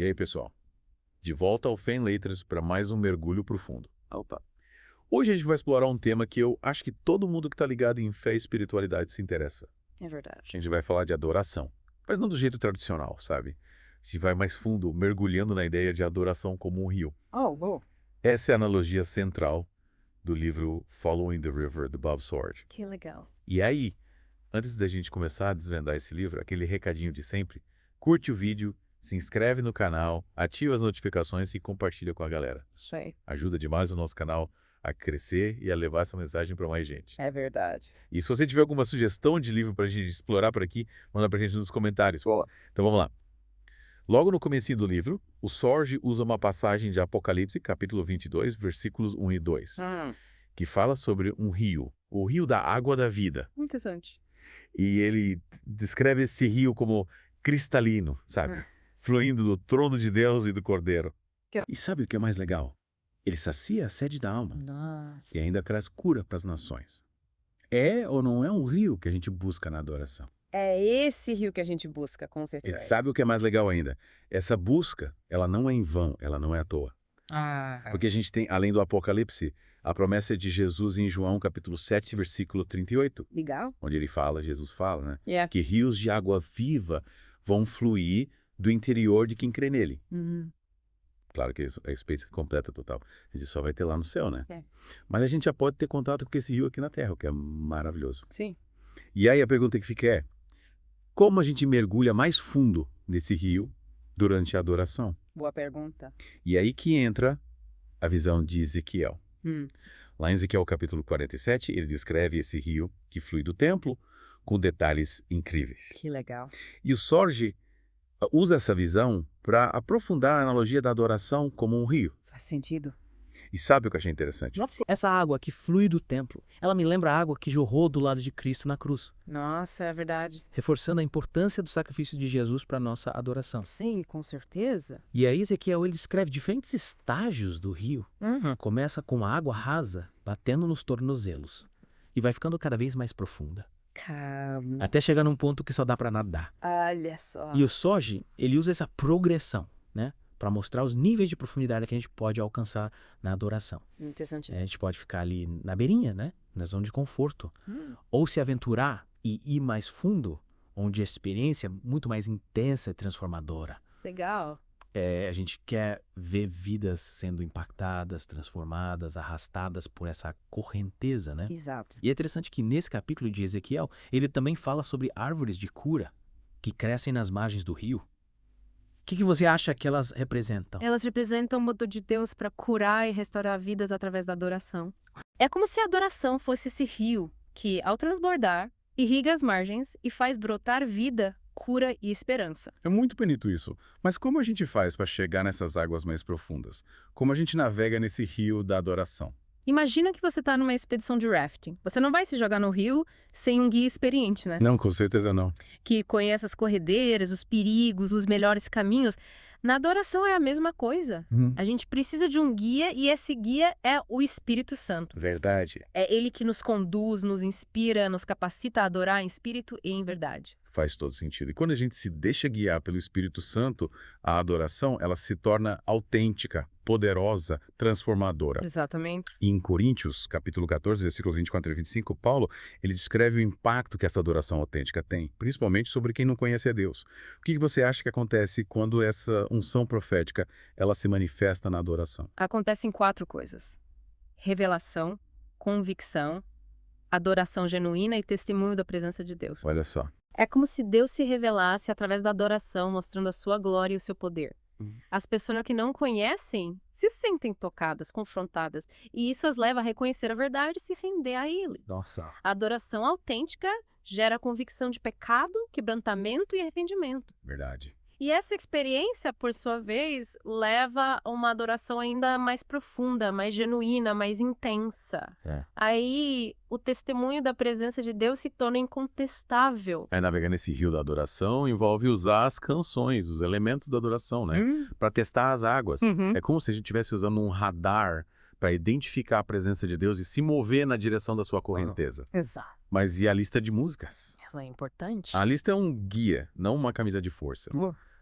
E aí, pessoal? De volta ao Fen Letras para mais um mergulho profundo. Opa. Hoje a gente vai explorar um tema que eu acho que todo mundo que está ligado em fé e espiritualidade se interessa. É verdade. A gente vai falar de adoração, mas não do jeito tradicional, sabe? A gente vai mais fundo, mergulhando na ideia de adoração como um rio. Oh. Essa é a analogia central do livro Following the River, de Bob Sword. Que legal. E aí, antes da gente começar a desvendar esse livro, aquele recadinho de sempre, curte o vídeo, se inscreve no canal, ativa as notificações e compartilha com a galera. Isso aí. Ajuda demais o nosso canal a crescer e a levar essa mensagem para mais gente. É verdade. E se você tiver alguma sugestão de livro para a gente explorar por aqui, manda para a gente nos comentários. Boa. Então vamos lá. Logo no comecinho do livro, o Sorge usa uma passagem de Apocalipse, capítulo 22, versículos 1 e 2, que fala sobre um rio, o rio da água da vida. Interessante. E ele descreve esse rio como cristalino, sabe? Fluindo do trono de Deus e do Cordeiro. E sabe o que é mais legal? Ele sacia a sede da alma Nossa. e ainda traz cura para as nações. É ou não é um rio que a gente busca na adoração? É esse rio que a gente busca, com E certeza. sabe o que é mais legal ainda? Essa busca, ela não é em vão, ela não é à toa. Porque a gente tem, além do Apocalipse, a promessa de Jesus em João capítulo 7, versículo 38, Legal. onde ele fala, Jesus fala, né? Yeah. Que rios de água viva vão fluir do interior de quem crê nele. Claro que a experiência completa total. A gente só vai ter lá no céu, né? É. Mas a gente já pode ter contato com esse rio aqui na Terra, o que é maravilhoso. Sim. E aí a pergunta que fica é, como a gente mergulha mais fundo nesse rio durante a adoração? Boa pergunta. E aí que entra a visão de Ezequiel. Lá em Ezequiel capítulo 47, ele descreve esse rio que flui do templo com detalhes incríveis. Que legal. E o Sorge usa essa visão para aprofundar a analogia da adoração como um rio. Faz sentido. E sabe o que eu achei interessante? Essa água que flui do templo, ela me lembra a água que jorrou do lado de Cristo na cruz, Nossa, é verdade. reforçando a importância do sacrifício de Jesus para a nossa adoração. Sim, com certeza. E aí Ezequiel ele descreve diferentes estágios do rio. Começa com a água rasa batendo nos tornozelos e vai ficando cada vez mais profunda, Calma. até chegar num ponto que só dá para nadar. Olha só. E o Sorge, ele usa essa progressão, né, para mostrar os níveis de profundidade que a gente pode alcançar na adoração. Interessante. A gente pode ficar ali na beirinha, né? Na zona de conforto. Ou se aventurar e ir mais fundo, onde a experiência é muito mais intensa e transformadora. Legal. A gente quer ver vidas sendo impactadas, transformadas, arrastadas por essa correnteza, né? Exato. E é interessante que nesse capítulo de Ezequiel, ele também fala sobre árvores de cura que crescem nas margens do rio. O que você acha que elas representam? Elas representam o modo de Deus para curar e restaurar vidas através da adoração. É como se a adoração fosse esse rio que, ao transbordar, irriga as margens e faz brotar vida, cura e esperança. É muito bonito isso. Mas como a gente faz para chegar nessas águas mais profundas? Como a gente navega nesse rio da adoração? Imagina que você está numa expedição de rafting. Você não vai se jogar no rio sem um guia experiente, né? Não, com certeza não. Que conhece as corredeiras, os perigos, os melhores caminhos. Na adoração é a mesma coisa. A gente precisa de um guia e esse guia é o Espírito Santo. Verdade. É ele que nos conduz, nos inspira, nos capacita a adorar em espírito e em verdade. Faz todo sentido. E quando a gente se deixa guiar pelo Espírito Santo, a adoração, ela se torna autêntica, poderosa, transformadora. Exatamente. E em Coríntios, capítulo 14, versículos 24 e 25, Paulo, ele descreve o impacto que essa adoração autêntica tem, principalmente sobre quem não conhece a Deus. O que você acha que acontece quando essa unção profética, ela se manifesta na adoração? Acontecem 4 coisas: revelação, convicção, adoração genuína e testemunho da presença de Deus. Olha só. É como se Deus se revelasse através da adoração, mostrando a sua glória e o seu poder. As pessoas que não conhecem se sentem tocadas, confrontadas, e isso as leva a reconhecer a verdade e se render a Ele. Nossa. A adoração autêntica gera convicção de pecado, quebrantamento e arrependimento. Verdade. E essa experiência, por sua vez, leva a uma adoração ainda mais profunda, mais genuína, mais intensa. Aí, o testemunho da presença de Deus se torna incontestável. Navegar nesse rio da adoração envolve usar as canções, os elementos da adoração, né? Para testar as águas. É como se a gente estivesse usando um radar para identificar a presença de Deus e se mover na direção da sua correnteza. Exato. Mas e a lista de músicas? Ela é importante. A lista é um guia, não uma camisa de força.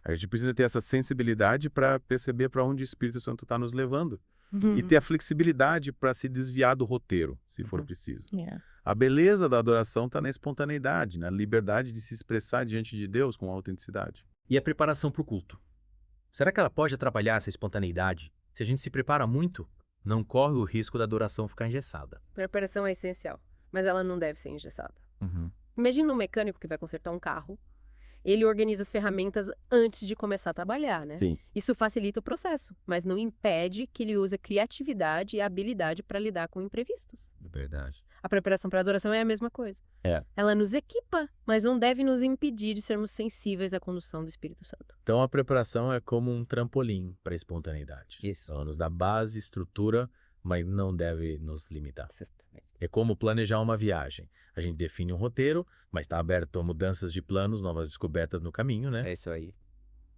A gente precisa ter essa sensibilidade para perceber para onde o Espírito Santo está nos levando. Uhum. E ter a flexibilidade para se desviar do roteiro, se for preciso. Yeah. A beleza da adoração está na espontaneidade, na liberdade de se expressar diante de Deus com autenticidade. E a preparação para o culto? Será que ela pode atrapalhar essa espontaneidade? Se a gente se prepara muito, não corre o risco da adoração ficar engessada. Preparação é essencial, mas ela não deve ser engessada. Uhum. Imagina um mecânico que vai consertar um carro. Ele organiza as ferramentas antes de começar a trabalhar, né? Sim. Isso facilita o processo, mas não impede que ele use a criatividade e a habilidade para lidar com imprevistos. Verdade. A preparação para a adoração é a mesma coisa. É. Ela nos equipa, mas não deve nos impedir de sermos sensíveis à condução do Espírito Santo. Então a preparação é como um trampolim para a espontaneidade. Isso. Ela nos dá base, estrutura, mas não deve nos limitar. Certamente. É como planejar uma viagem. A gente define um roteiro, mas está aberto a mudanças de planos, novas descobertas no caminho, né? É isso aí.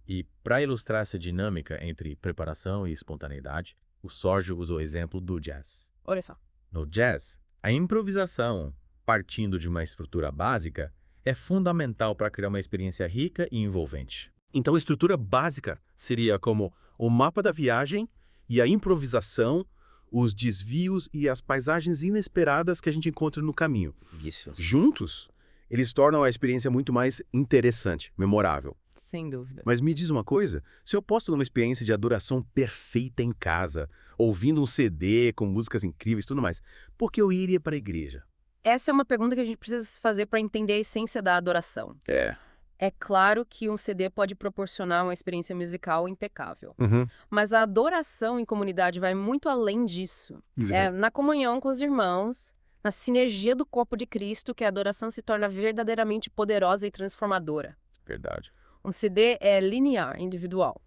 E para ilustrar essa dinâmica entre preparação e espontaneidade, o Sorge usa o exemplo do jazz. Olha só. No jazz, a improvisação, partindo de uma estrutura básica, é fundamental para criar uma experiência rica e envolvente. Então a estrutura básica seria como o mapa da viagem e a improvisação, os desvios e as paisagens inesperadas que a gente encontra no caminho. Isso. Juntos, eles tornam a experiência muito mais interessante, memorável. Sem dúvida. Mas me diz uma coisa, se eu posto numa experiência de adoração perfeita em casa, ouvindo um CD com músicas incríveis e tudo mais, por que eu iria para a igreja? Essa é uma pergunta que a gente precisa se fazer para entender a essência da adoração. É claro que um CD pode proporcionar uma experiência musical impecável. Mas a adoração em comunidade vai muito além disso. É na comunhão com os irmãos, na sinergia do corpo de Cristo, que a adoração se torna verdadeiramente poderosa e transformadora. Verdade. Um CD é linear, individual.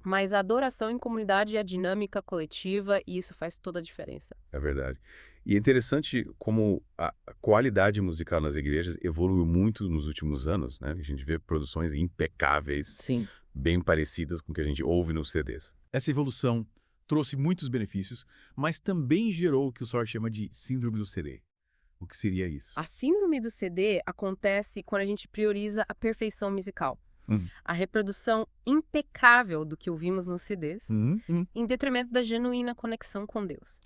Mas a adoração em comunidade é dinâmica, coletiva, e isso faz toda a diferença. É verdade. E é interessante como a qualidade musical nas igrejas evoluiu muito nos últimos anos, né? A gente vê produções impecáveis, Sim. bem parecidas com o que a gente ouve nos CDs. Essa evolução trouxe muitos benefícios, mas também gerou o que o Sorge chama de síndrome do CD. O que seria isso? A síndrome do CD acontece quando a gente prioriza a perfeição musical. A reprodução impecável do que ouvimos nos CDs, em detrimento da genuína conexão com Deus.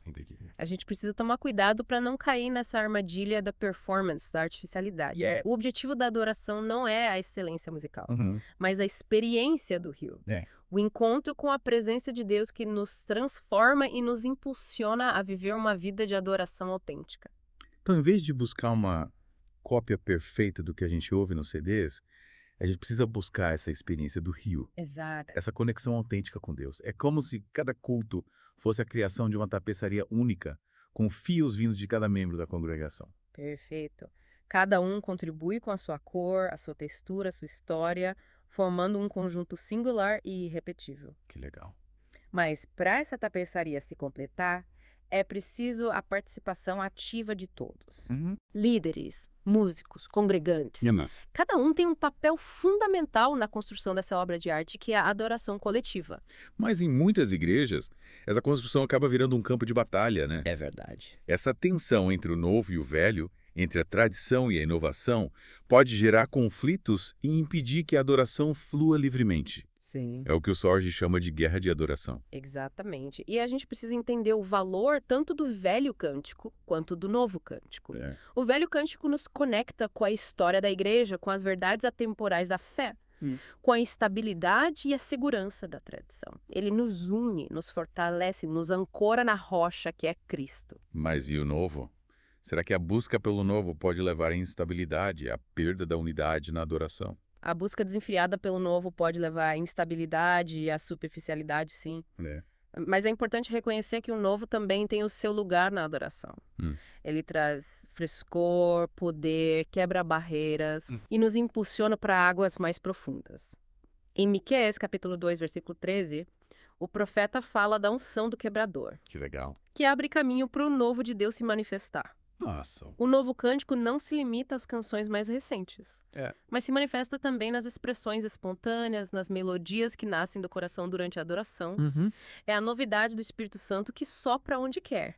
A gente precisa tomar cuidado para não cair nessa armadilha da performance, da artificialidade. O objetivo da adoração não é a excelência musical, mas a experiência do rio. O encontro com a presença de Deus que nos transforma e nos impulsiona a viver uma vida de adoração autêntica. Então, em vez de buscar uma cópia perfeita do que a gente ouve nos CDs, a gente precisa buscar essa experiência do rio, Exato. essa conexão autêntica com Deus. É como se cada culto fosse a criação de uma tapeçaria única, com fios vindos de cada membro da congregação. Perfeito. Cada um contribui com a sua cor, a sua textura, a sua história, formando um conjunto singular e irrepetível. Que legal. Mas para essa tapeçaria se completar, é preciso a participação ativa de todos. Líderes, músicos, congregantes. Cada um tem um papel fundamental na construção dessa obra de arte, que é a adoração coletiva. Mas em muitas igrejas, essa construção acaba virando um campo de batalha, né? É verdade. Essa tensão entre o novo e o velho, entre a tradição e a inovação, pode gerar conflitos e impedir que a adoração flua livremente. Sim. É o que o Sorge chama de guerra de adoração. Exatamente. E a gente precisa entender o valor tanto do velho cântico quanto do novo cântico. O velho cântico nos conecta com a história da igreja, com as verdades atemporais da fé, com a estabilidade e a segurança da tradição. Ele nos une, nos fortalece, nos ancora na rocha que é Cristo. Mas e o novo? Será que a busca pelo novo pode levar à instabilidade, à perda da unidade na adoração? A busca desenfreada pelo novo pode levar à instabilidade e à superficialidade, sim. Mas é importante reconhecer que o novo também tem o seu lugar na adoração. Ele traz frescor, poder, quebra barreiras e nos impulsiona para águas mais profundas. Em Miqueias, capítulo 2, versículo 13, o profeta fala da unção do quebrador, Que legal. que abre caminho para o novo de Deus se manifestar. Nossa. O novo cântico não se limita às canções mais recentes, mas se manifesta também nas expressões espontâneas, nas melodias que nascem do coração durante a adoração. É a novidade do Espírito Santo que sopra onde quer,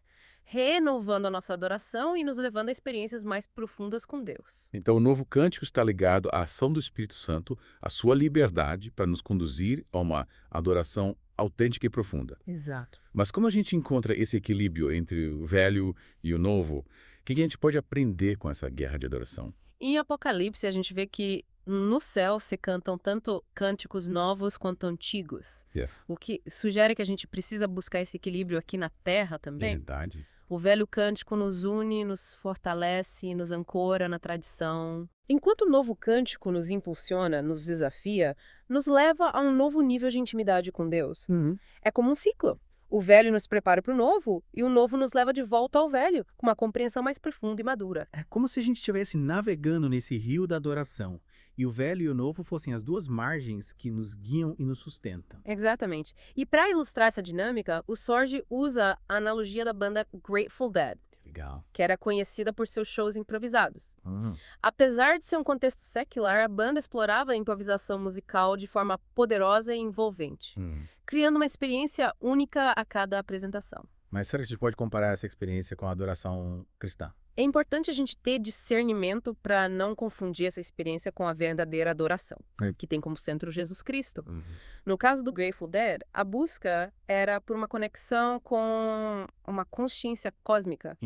renovando a nossa adoração e nos levando a experiências mais profundas com Deus. Então, o novo cântico está ligado à ação do Espírito Santo, à sua liberdade para nos conduzir a uma adoração autêntica e profunda. Exato. Mas como a gente encontra esse equilíbrio entre o velho e o novo? O que a gente pode aprender com essa guerra de adoração? Em Apocalipse, a gente vê que no céu se cantam tanto cânticos novos quanto antigos. Yeah. O que sugere que a gente precisa buscar esse equilíbrio aqui na Terra também. Verdade. O velho cântico nos une, nos fortalece, nos ancora na tradição. Enquanto o novo cântico nos impulsiona, nos desafia, nos leva a um novo nível de intimidade com Deus. É como um ciclo. O velho nos prepara para o novo e o novo nos leva de volta ao velho, com uma compreensão mais profunda e madura. É como se a gente estivesse navegando nesse rio da adoração e o velho e o novo fossem as duas margens que nos guiam e nos sustentam. Exatamente. E para ilustrar essa dinâmica, o Sorge usa a analogia da banda Grateful Dead, Legal. que era conhecida por seus shows improvisados. Apesar de ser um contexto secular, a banda explorava a improvisação musical de forma poderosa e envolvente, criando uma experiência única a cada apresentação. Mas será que a gente pode comparar essa experiência com a adoração cristã? É importante a gente ter discernimento para não confundir essa experiência com a verdadeira adoração, que tem como centro Jesus Cristo. No caso do Grateful Dead, a busca era por uma conexão com uma consciência cósmica,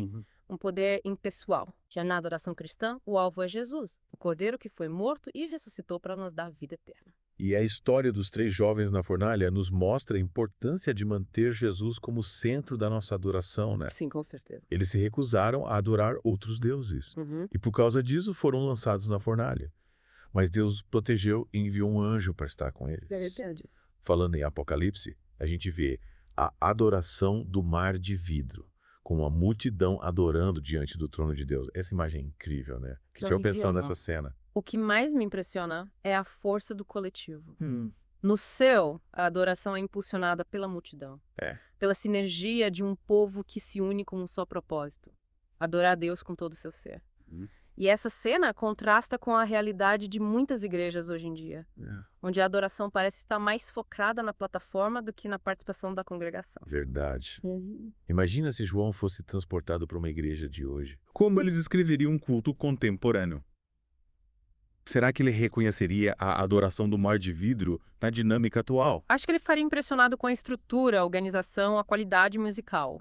um poder impessoal. Já na adoração cristã, o alvo é Jesus, o Cordeiro que foi morto e ressuscitou para nos dar a vida eterna. E a história dos 3 jovens na fornalha nos mostra a importância de manter Jesus como centro da nossa adoração, né? Sim, com certeza. Eles se recusaram a adorar outros deuses. E por causa disso foram lançados na fornalha. Mas Deus os protegeu e enviou um anjo para estar com eles. Verdade. Falando em Apocalipse, a gente vê a adoração do mar de vidro, com uma multidão adorando diante do trono de Deus. Essa imagem é incrível, né? Que tinha pensando nessa cena. O que mais me impressiona é a força do coletivo. No céu, a adoração é impulsionada pela multidão. Pela sinergia de um povo que se une com um só propósito. Adorar a Deus com todo o seu ser. E essa cena contrasta com a realidade de muitas igrejas hoje em dia, onde a adoração parece estar mais focada na plataforma do que na participação da congregação. Verdade. Imagina se João fosse transportado para uma igreja de hoje. Como ele descreveria um culto contemporâneo? Será que ele reconheceria a adoração do mar de vidro na dinâmica atual? Acho que ele faria impressionado com a estrutura, a organização, a qualidade musical.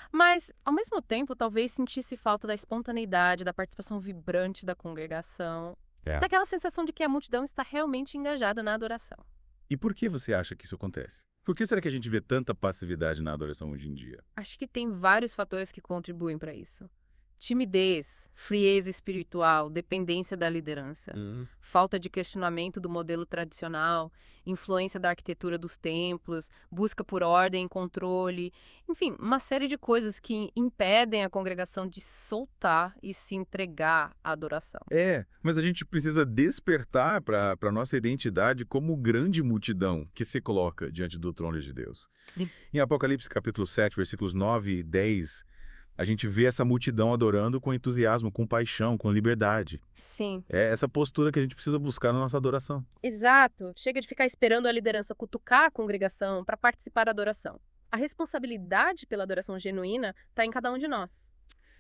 Mas, ao mesmo tempo, talvez sentisse falta da espontaneidade, da participação vibrante da congregação, daquela sensação de que a multidão está realmente engajada na adoração. E por que você acha que isso acontece? Por que será que a gente vê tanta passividade na adoração hoje em dia? Acho que tem vários fatores que contribuem para isso. Timidez, frieza espiritual, dependência da liderança, falta de questionamento do modelo tradicional, influência da arquitetura dos templos, busca por ordem e controle, enfim, uma série de coisas que impedem a congregação de soltar e se entregar à adoração. Mas a gente precisa despertar para a nossa identidade como grande multidão que se coloca diante do trono de Deus. Em Apocalipse capítulo 7, versículos 9 e 10, a gente vê essa multidão adorando com entusiasmo, com paixão, com liberdade. Sim. É essa postura que a gente precisa buscar na nossa adoração. Exato. Chega de ficar esperando a liderança cutucar a congregação para participar da adoração. A responsabilidade pela adoração genuína está em cada um de nós.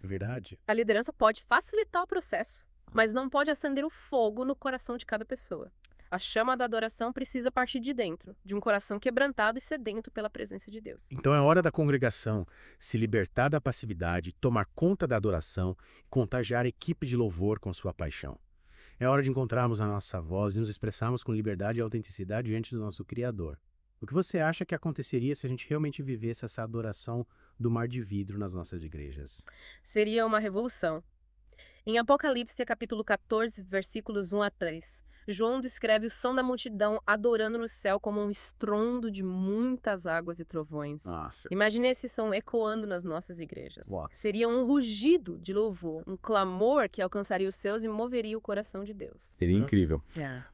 Verdade. A liderança pode facilitar o processo, mas não pode acender o fogo no coração de cada pessoa. A chama da adoração precisa partir de dentro, de um coração quebrantado e sedento pela presença de Deus. Então é hora da congregação se libertar da passividade, tomar conta da adoração e contagiar a equipe de louvor com sua paixão. É hora de encontrarmos a nossa voz e nos expressarmos com liberdade e autenticidade diante do nosso Criador. O que você acha que aconteceria se a gente realmente vivesse essa adoração do mar de vidro nas nossas igrejas? Seria uma revolução. Em Apocalipse, capítulo 14, versículos 1 a 3, João descreve o som da multidão adorando no céu como um estrondo de muitas águas e trovões. Nossa. Imagine esse som ecoando nas nossas igrejas. Uau. Seria um rugido de louvor, um clamor que alcançaria os céus e moveria o coração de Deus. Seria incrível.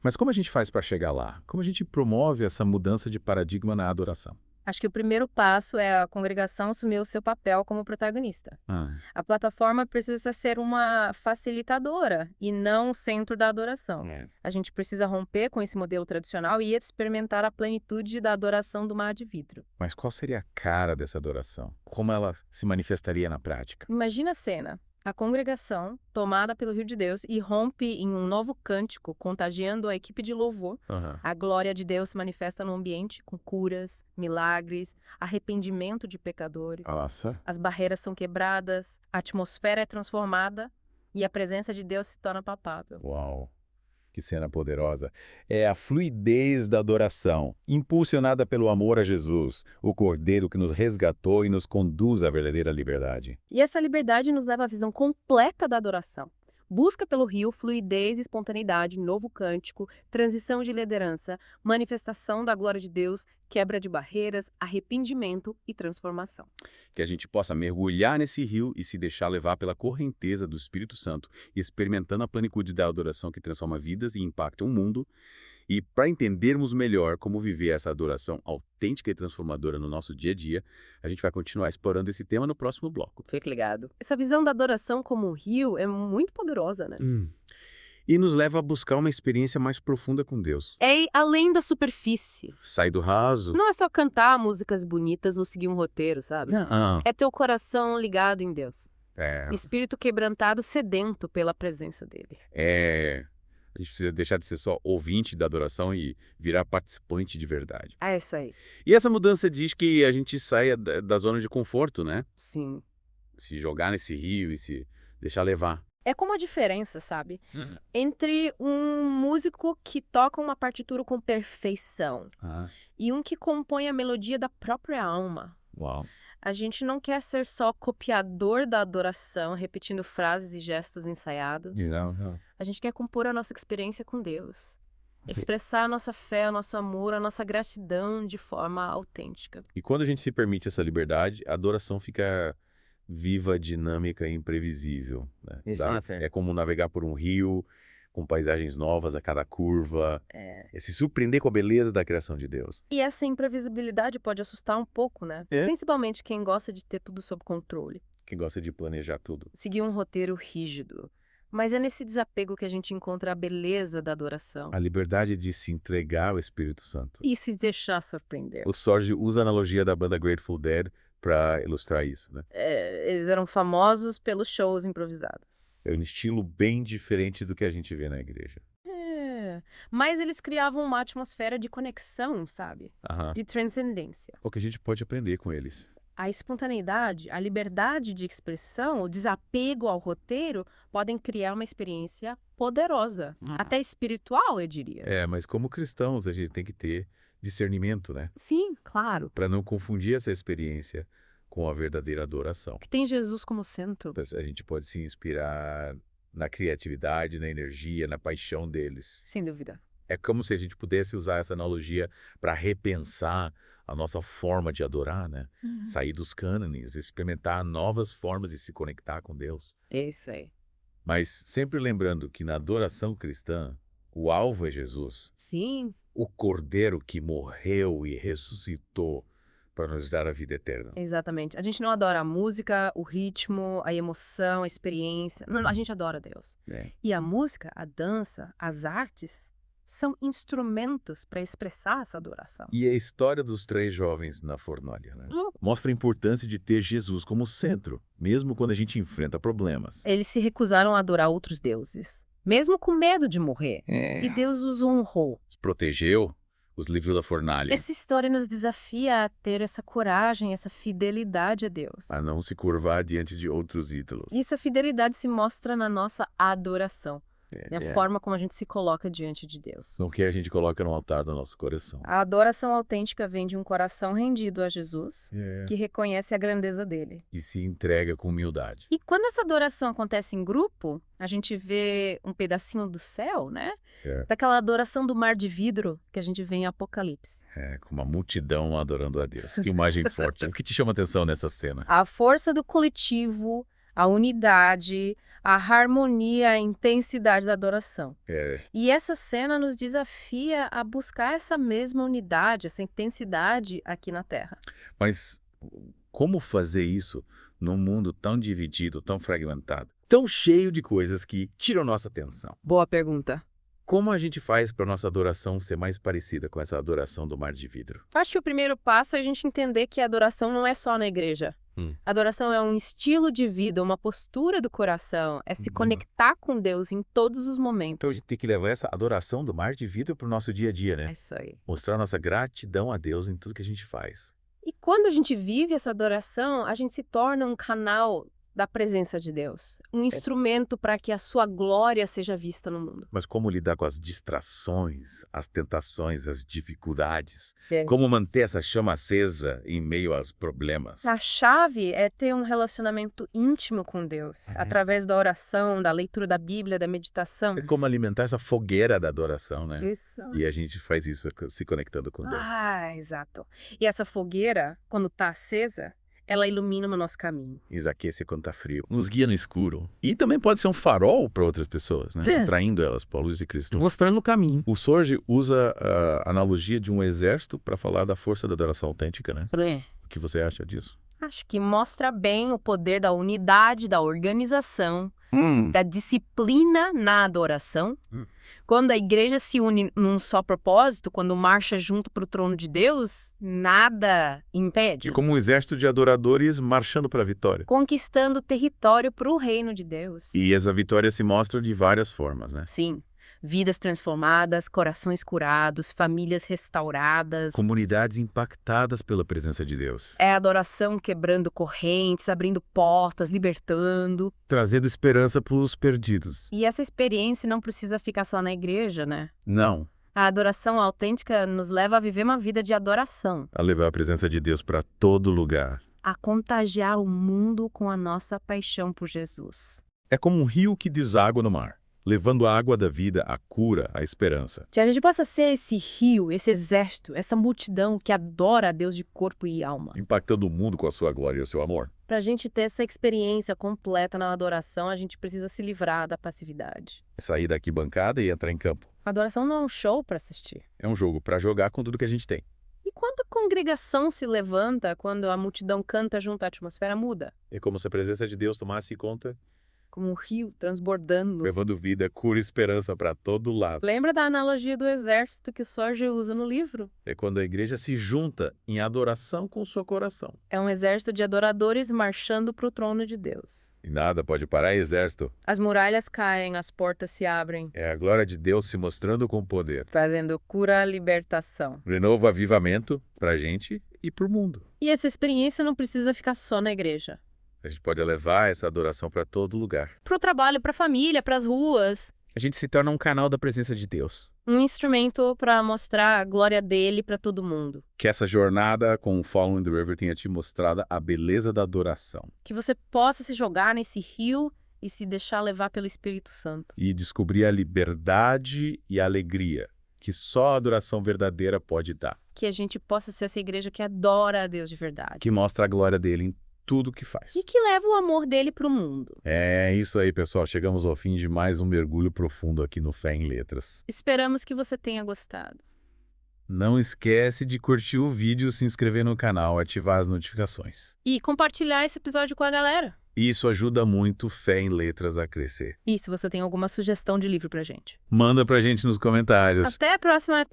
Mas como a gente faz para chegar lá? Como a gente promove essa mudança de paradigma na adoração? Acho que o primeiro passo é a congregação assumir o seu papel como protagonista. A plataforma precisa ser uma facilitadora e não o centro da adoração. A gente precisa romper com esse modelo tradicional e experimentar a plenitude da adoração do mar de vidro. Mas qual seria a cara dessa adoração? Como ela se manifestaria na prática? Imagina a cena. A congregação, tomada pelo Rio de Deus, irrompe em um novo cântico, contagiando a equipe de louvor. A glória de Deus se manifesta no ambiente com curas, milagres, arrependimento de pecadores. Nossa. As barreiras são quebradas, a atmosfera é transformada e a presença de Deus se torna palpável. Uau. Que cena poderosa. É a fluidez da adoração, impulsionada pelo amor a Jesus, o Cordeiro que nos resgatou e nos conduz à verdadeira liberdade. E essa liberdade nos leva à visão completa da adoração. Busca pelo rio, fluidez e espontaneidade, novo cântico, transição de liderança, manifestação da glória de Deus, quebra de barreiras, arrependimento e transformação. Que a gente possa mergulhar nesse rio e se deixar levar pela correnteza do Espírito Santo, experimentando a plenitude da adoração que transforma vidas e impacta o mundo. E para entendermos melhor como viver essa adoração autêntica e transformadora no nosso dia a dia, a gente vai continuar explorando esse tema no próximo bloco. Fique ligado. Essa visão da adoração como um rio é muito poderosa, né? E nos leva a buscar uma experiência mais profunda com Deus. É ir além da superfície. Sai do raso. Não é só cantar músicas bonitas ou seguir um roteiro, sabe? Não. É ter o coração ligado em Deus. É. Espírito quebrantado, sedento pela presença dele. A gente precisa deixar de ser só ouvinte da adoração e virar participante de verdade. É isso aí. E essa mudança diz que a gente saia da zona de conforto, né? Sim. Se jogar nesse rio e se deixar levar. É como a diferença, sabe? Entre um músico que toca uma partitura com perfeição e um que compõe a melodia da própria alma. Uau. A gente não quer ser só copiador da adoração, repetindo frases e gestos ensaiados. Não. A gente quer compor a nossa experiência com Deus. Expressar a nossa fé, o nosso amor, a nossa gratidão de forma autêntica. E quando a gente se permite essa liberdade, a adoração fica viva, dinâmica e imprevisível. Né? Exato. É como navegar por um rio, com paisagens novas a cada curva. É se surpreender com a beleza da criação de Deus. E essa imprevisibilidade pode assustar um pouco, né? Principalmente quem gosta de ter tudo sob controle. Quem gosta de planejar tudo. Seguir um roteiro rígido. Mas é nesse desapego que a gente encontra a beleza da adoração. A liberdade de se entregar ao Espírito Santo. E se deixar surpreender. O Sorge usa a analogia da banda Grateful Dead para ilustrar isso, né? Eles eram famosos pelos shows improvisados. É um estilo bem diferente do que a gente vê na igreja. Mas eles criavam uma atmosfera de conexão, sabe? De transcendência. O que a gente pode aprender com eles. A espontaneidade, a liberdade de expressão, o desapego ao roteiro podem criar uma experiência poderosa. Até espiritual, eu diria. Mas como cristãos a gente tem que ter discernimento, né? Sim, claro. Para não confundir essa experiência com a verdadeira adoração. Que tem Jesus como centro. A gente pode se inspirar na criatividade, na energia, na paixão deles. Sem dúvida. É como se a gente pudesse usar essa analogia para repensar a nossa forma de adorar, né? Sair dos cânones, experimentar novas formas de se conectar com Deus. É isso aí. Mas sempre lembrando que na adoração cristã, o alvo é Jesus. Sim. O Cordeiro que morreu e ressuscitou para nos dar a vida eterna. Exatamente. A gente não adora a música, o ritmo, a emoção, a experiência. Não, a gente adora Deus. E a música, a dança, as artes são instrumentos para expressar essa adoração. E a história dos 3 jovens na fornalha, né? Mostra a importância de ter Jesus como centro, mesmo quando a gente enfrenta problemas. Eles se recusaram a adorar outros deuses, mesmo com medo de morrer. E Deus os honrou. Os protegeu, os livrou da fornalha. Essa história nos desafia a ter essa coragem, essa fidelidade a Deus. A não se curvar diante de outros ídolos. E essa fidelidade se mostra na nossa adoração. A forma como a gente se coloca diante de Deus. No que a gente coloca no altar do nosso coração. A adoração autêntica vem de um coração rendido a Jesus, que reconhece a grandeza dele. E se entrega com humildade. E quando essa adoração acontece em grupo, a gente vê um pedacinho do céu, né? Daquela adoração do mar de vidro que a gente vê em Apocalipse. Com uma multidão adorando a Deus. Que imagem forte. O que te chama a atenção nessa cena? A força do coletivo, a unidade, a harmonia, a intensidade da adoração. E essa cena nos desafia a buscar essa mesma unidade, essa intensidade aqui na Terra. Mas como fazer isso num mundo tão dividido, tão fragmentado, tão cheio de coisas que tiram nossa atenção? Boa pergunta. Como a gente faz para nossa adoração ser mais parecida com essa adoração do mar de vidro? Acho que o primeiro passo é a gente entender que a adoração não é só na igreja. A adoração é um estilo de vida, uma postura do coração, é se conectar com Deus em todos os momentos. Então a gente tem que levar essa adoração do mar de vidro para o nosso dia a dia, né? É isso aí. Mostrar nossa gratidão a Deus em tudo que a gente faz. E quando a gente vive essa adoração, a gente se torna um canal da presença de Deus. Um instrumento para que a sua glória seja vista no mundo. Mas como lidar com as distrações, as tentações, as dificuldades? Como manter essa chama acesa em meio aos problemas? A chave é ter um relacionamento íntimo com Deus, através da oração, da leitura da Bíblia, da meditação. É como alimentar essa fogueira da adoração, né? Isso. E a gente faz isso se conectando com Deus. Exato. E essa fogueira, quando está acesa, ela ilumina o nosso caminho. Nos aquece quando tá frio. Nos guia no escuro. E também pode ser um farol para outras pessoas, né? Atraindo elas para a luz de Cristo. Mostrando o caminho. O Sorge usa a analogia de um exército para falar da força da adoração autêntica, né? O que você acha disso? Acho que mostra bem o poder da unidade, da organização, da disciplina na adoração. Quando a igreja se une num só propósito, quando marcha junto para o trono de Deus, nada impede. E como um exército de adoradores marchando para a vitória. Conquistando território para o reino de Deus. E essa vitória se mostra de várias formas, né? Sim. Vidas transformadas, corações curados, famílias restauradas. Comunidades impactadas pela presença de Deus. É adoração quebrando correntes, abrindo portas, libertando. Trazendo esperança para os perdidos. E essa experiência não precisa ficar só na igreja, né? Não. A adoração autêntica nos leva a viver uma vida de adoração. A levar a presença de Deus para todo lugar. A contagiar o mundo com a nossa paixão por Jesus. É como um rio que deságua no mar, levando a água da vida, a cura, a esperança. Que a gente possa ser esse rio, esse exército, essa multidão que adora a Deus de corpo e alma. Impactando o mundo com a sua glória e o seu amor. Para a gente ter essa experiência completa na adoração, a gente precisa se livrar da passividade. Sair daqui bancada e entrar em campo. A adoração não é um show para assistir. É um jogo para jogar com tudo que a gente tem. E quando a congregação se levanta, quando a multidão canta junto, a atmosfera muda. É como se a presença de Deus tomasse conta. Como um rio transbordando. Levando vida, cura e esperança para todo lado. Lembra da analogia do exército que o Sorge usa no livro? É quando a igreja se junta em adoração com o seu coração. É um exército de adoradores marchando para o trono de Deus. E nada pode parar exército. As muralhas caem, as portas se abrem. É a glória de Deus se mostrando com poder. Trazendo cura, libertação. Renovo, avivamento para a gente e para o mundo. E essa experiência não precisa ficar só na igreja. A gente pode levar essa adoração para todo lugar. Para o trabalho, para a família, para as ruas. A gente se torna um canal da presença de Deus. Um instrumento para mostrar a glória dele para todo mundo. Que essa jornada com o Following the River tenha te mostrado a beleza da adoração. Que você possa se jogar nesse rio e se deixar levar pelo Espírito Santo. E descobrir a liberdade e a alegria que só a adoração verdadeira pode dar. Que a gente possa ser essa igreja que adora a Deus de verdade. Que mostra a glória dele em tudo que faz. E que leva o amor dele para o mundo. É isso aí, pessoal. Chegamos ao fim de mais um mergulho profundo aqui no Fé em Letras. Esperamos que você tenha gostado. Não esquece de curtir o vídeo, se inscrever no canal, ativar as notificações. E compartilhar esse episódio com a galera. Isso ajuda muito Fé em Letras a crescer. E se você tem alguma sugestão de livro pra gente? Manda pra gente nos comentários. Até a próxima!